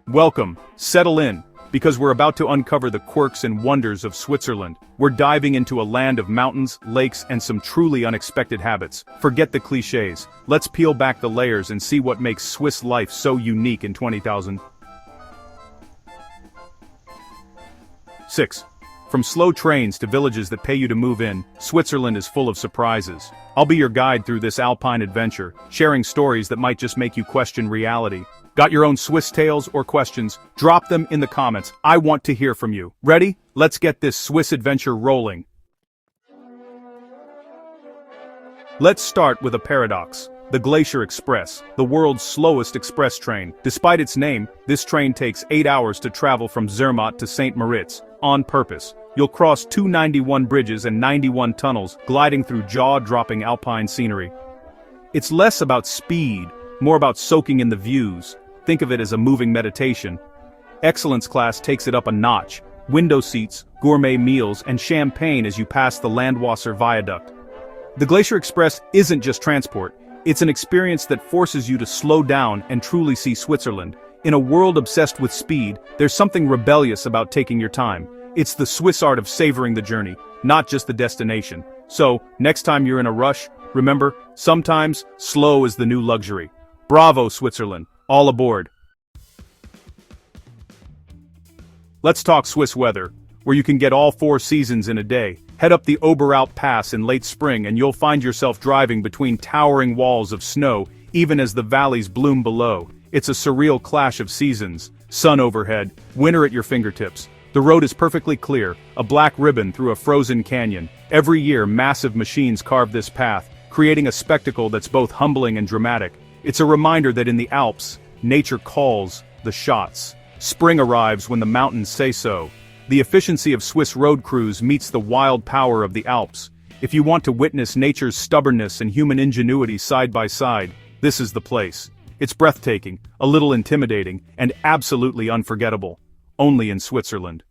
Welcome, settle in, because we're about to uncover the quirks and wonders of Switzerland. We're diving into a land of mountains, lakes, and some truly unexpected habits. Forget the cliches. Let's peel back the layers and see what makes Swiss life so unique in 20,006. From slow trains to villages that pay you to move in, Switzerland is full of surprises. I'll be your guide through this alpine adventure, sharing stories that might just make you question reality. Got your own Swiss tales or questions? Drop them in the comments. I want to hear from you. Ready? Let's get this Swiss adventure rolling. Let's start with a paradox. The Glacier Express, the world's slowest express train. Despite its name, this train takes 8 hours to travel from Zermatt to St. Moritz, on purpose. You'll cross 291 bridges and 91 tunnels, gliding through jaw-dropping alpine scenery. It's less about speed, more about soaking in the views. Think of it as a moving meditation. Excellence class takes it up a notch. Window seats, gourmet meals, and champagne as you pass the Landwasser Viaduct. The Glacier Express isn't just transport. It's an experience that forces you to slow down and truly see Switzerland. In a world obsessed with speed, there's something rebellious about taking your time. It's the Swiss art of savoring the journey, not just the destination. So, next time you're in a rush, remember, sometimes slow is the new luxury. Bravo, Switzerland. All aboard. Let's talk Swiss weather, where you can get all 4 seasons in a day. Head up the Oberalp Pass in late spring and you'll find yourself driving between towering walls of snow, even as the valleys bloom below. It's a surreal clash of seasons. Sun overhead, winter at your fingertips. The road is perfectly clear, a black ribbon through a frozen canyon. Every year, massive machines carve this path, creating a spectacle that's both humbling and dramatic. It's a reminder that in the Alps, nature calls the shots. Spring arrives when the mountains say so. The efficiency of Swiss road crews meets the wild power of the Alps. If you want to witness nature's stubbornness and human ingenuity side by side, this is the place. It's breathtaking, a little intimidating, and absolutely unforgettable. Only in Switzerland.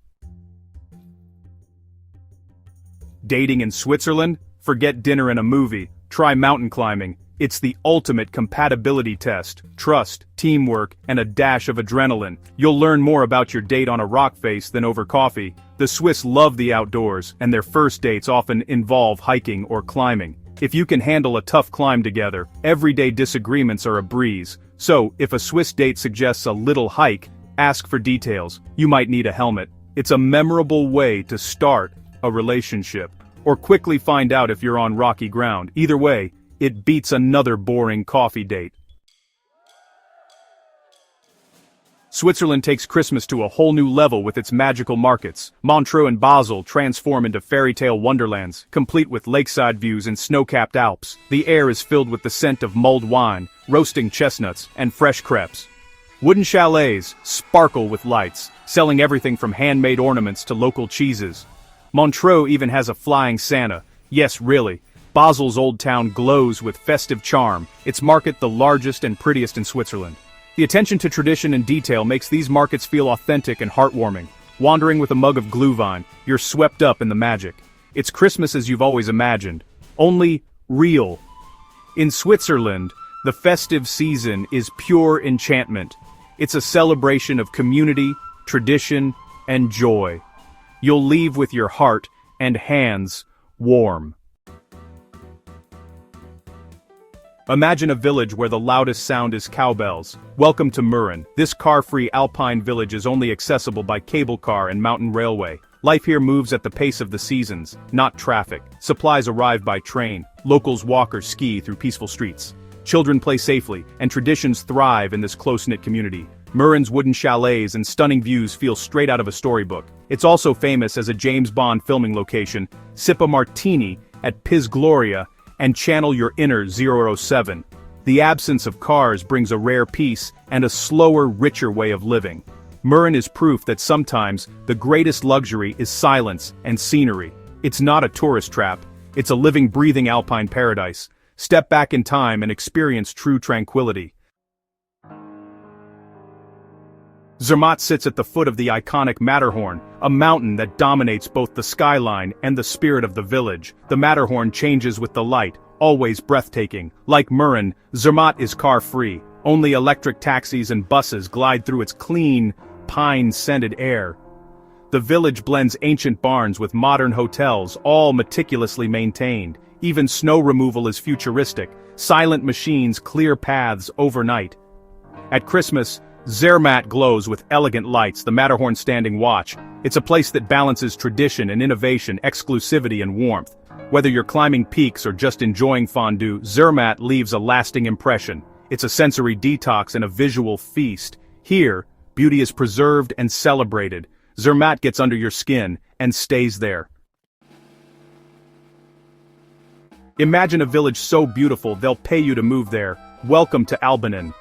Dating in Switzerland? Forget dinner and a movie. Try mountain climbing. It's the ultimate compatibility test. Trust, teamwork, and a dash of adrenaline. You'll learn more about your date on a rock face than over coffee. The Swiss love the outdoors, and their first dates often involve hiking or climbing. If you can handle a tough climb together, everyday disagreements are a breeze. So, if a Swiss date suggests a little hike, ask for details. You might need a helmet. It's a memorable way to start a relationship. Or quickly find out if you're on rocky ground. Either way, it beats another boring coffee date. Switzerland takes Christmas to a whole new level with its magical markets. Montreux and Basel transform into fairy tale wonderlands, complete with lakeside views and snow-capped Alps. The air is filled with the scent of mulled wine, roasting chestnuts, and fresh crepes. Wooden chalets sparkle with lights, selling everything from handmade ornaments to local cheeses. Montreux even has a flying Santa. Yes, really. Basel's old town glows with festive charm, its market the largest and prettiest in Switzerland. The attention to tradition and detail makes these markets feel authentic and heartwarming. Wandering with a mug of glühwein, you're swept up in the magic. It's Christmas as you've always imagined, only real. In Switzerland, the festive season is pure enchantment. It's a celebration of community, tradition, and joy. You'll leave with your heart and hands warm. Imagine a village where the loudest sound is cowbells. Welcome to Mürren. This car-free alpine village is only accessible by cable car and mountain railway. Life here moves at the pace of the seasons, not traffic. Supplies arrive by train. Locals walk or ski through peaceful streets. Children play safely, and traditions thrive in this close-knit community. Mürren's wooden chalets and stunning views feel straight out of a storybook. It's also famous as a James Bond filming location. Sip a martini at Piz Gloria and channel your inner 007. The absence of cars brings a rare peace and a slower, richer way of living. Mürren is proof that sometimes the greatest luxury is silence and scenery. It's not a tourist trap, it's a living, breathing alpine paradise. Step back in time and experience true tranquility. Zermatt sits at the foot of the iconic Matterhorn, a mountain that dominates both the skyline and the spirit of the village. The Matterhorn changes with the light, always breathtaking. Like Mürren, Zermatt is car-free. Only electric taxis and buses glide through its clean, pine-scented air. The village blends ancient barns with modern hotels, all meticulously maintained. Even snow removal is futuristic. Silent machines clear paths overnight. At Christmas, Zermatt glows with elegant lights, the Matterhorn standing watch. It's a place that balances tradition and innovation, exclusivity and warmth. Whether you're climbing peaks or just enjoying fondue, Zermatt leaves a lasting impression. It's a sensory detox and a visual feast. Here, beauty is preserved and celebrated. Zermatt gets under your skin and stays there. Imagine a village so beautiful they'll pay you to move there. Welcome to Albanen.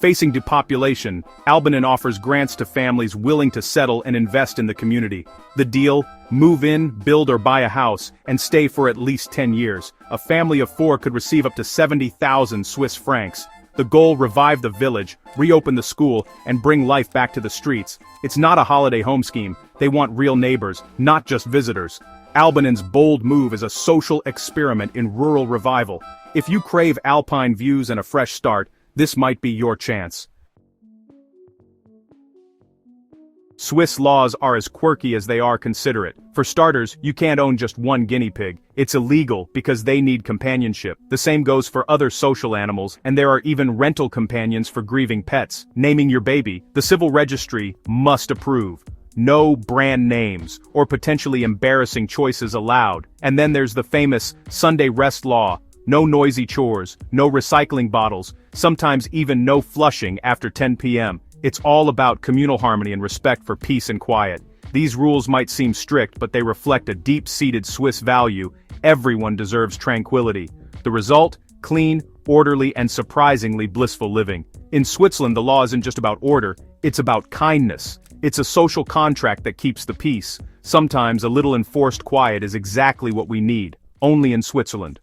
Facing depopulation, Albanen offers grants to families willing to settle and invest in the community. The deal: move in, build or buy a house, and stay for at least 10 years. A family of 4 could receive up to 70,000 Swiss francs. The goal: revive the village, reopen the school, and bring life back to the streets. It's not a holiday home scheme. They want real neighbors, not just visitors. Albanen's bold move is a social experiment in rural revival. If you crave alpine views and a fresh start, this might be your chance. Swiss laws are as quirky as they are considerate. For starters, you can't own just one guinea pig. It's illegal because they need companionship. The same goes for other social animals, and there are even rental companions for grieving pets. Naming your baby, the civil registry must approve. No brand names or potentially embarrassing choices allowed. And then there's the famous Sunday rest law. No noisy chores, no recycling bottles, sometimes even no flushing after 10 p.m. It's all about communal harmony and respect for peace and quiet. These rules might seem strict, but they reflect a deep-seated Swiss value: everyone deserves tranquility. The result: clean, orderly, and surprisingly blissful living. In Switzerland, the law isn't just about order, it's about kindness. It's a social contract that keeps the peace. Sometimes a little enforced quiet is exactly what we need, only in Switzerland.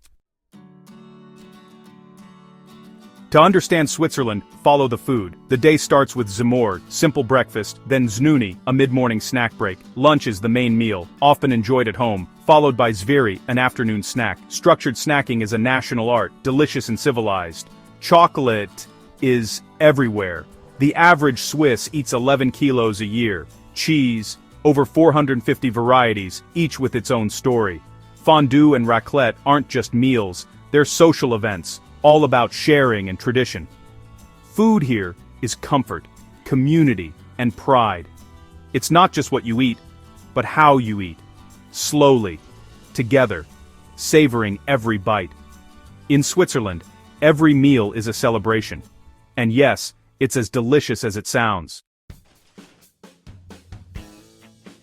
To understand Switzerland, follow the food. The day starts with Zmord, simple breakfast, then Znuni, a mid-morning snack break. Lunch is the main meal, often enjoyed at home, followed by Zviri, an afternoon snack. Structured snacking is a national art, delicious and civilized. Chocolate is everywhere. The average Swiss eats 11 kilos a year. Cheese, over 450 varieties, each with its own story. Fondue and raclette aren't just meals, they're social events, all about sharing and tradition. Food here is comfort, community, and pride. It's not just what you eat, but how you eat. Slowly, together, savoring every bite. In Switzerland, every meal is a celebration. And yes, it's as delicious as it sounds.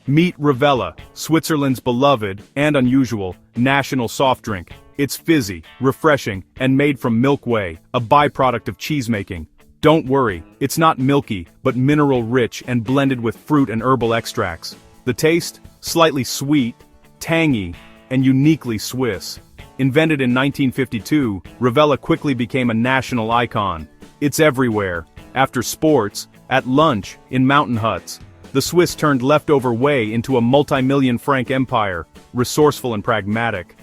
Meet Rivella, Switzerland's beloved and unusual national soft drink. It's fizzy, refreshing, and made from milk whey, a byproduct of cheesemaking. Don't worry, it's not milky, but mineral-rich and blended with fruit and herbal extracts. The taste? Slightly sweet, tangy, and uniquely Swiss. Invented in 1952, Rivella quickly became a national icon. It's everywhere. After sports, at lunch, in mountain huts. The Swiss turned leftover whey into a multi-million franc empire, resourceful and pragmatic.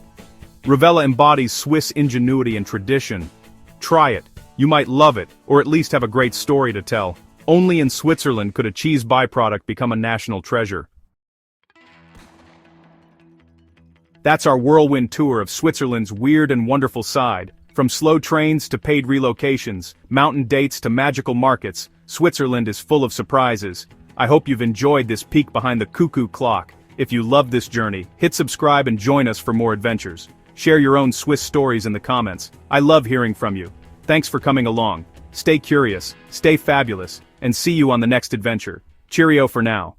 Rivella embodies Swiss ingenuity and tradition. Try it. You might love it, or at least have a great story to tell. Only in Switzerland could a cheese byproduct become a national treasure. That's our whirlwind tour of Switzerland's weird and wonderful side. From slow trains to paid relocations, mountain dates to magical markets, Switzerland is full of surprises. I hope you've enjoyed this peek behind the cuckoo clock. If you love this journey, hit subscribe and join us for more adventures. Share your own Swiss stories in the comments. I love hearing from you. Thanks for coming along. Stay curious, stay fabulous, and see you on the next adventure. Cheerio for now.